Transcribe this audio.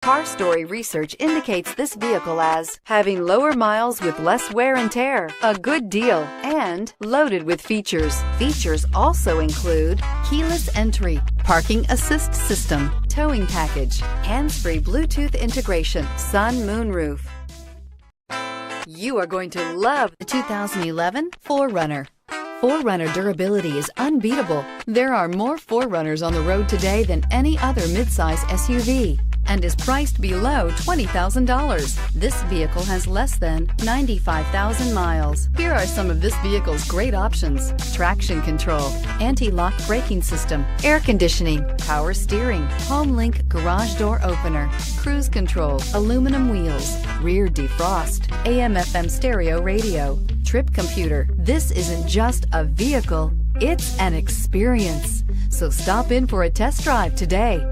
Car Story research indicates this vehicle as having lower miles with less wear and tear, a good deal, and loaded with features. Features also include keyless entry, parking assist system, towing package, hands-free Bluetooth integration, sun moonroof. You are going to love the 2011 4Runner. 4Runner durability is unbeatable. There are more 4Runners on the road today than any other midsize SUV, and is priced below $20,000. This vehicle has less than 95,000 miles. Here are some of this vehicle's great options: traction control, anti-lock braking system, air conditioning, power steering, HomeLink garage door opener, cruise control, aluminum wheels, rear defrost, AM/FM stereo radio, trip computer. This isn't just a vehicle, it's an experience. So stop in for a test drive today.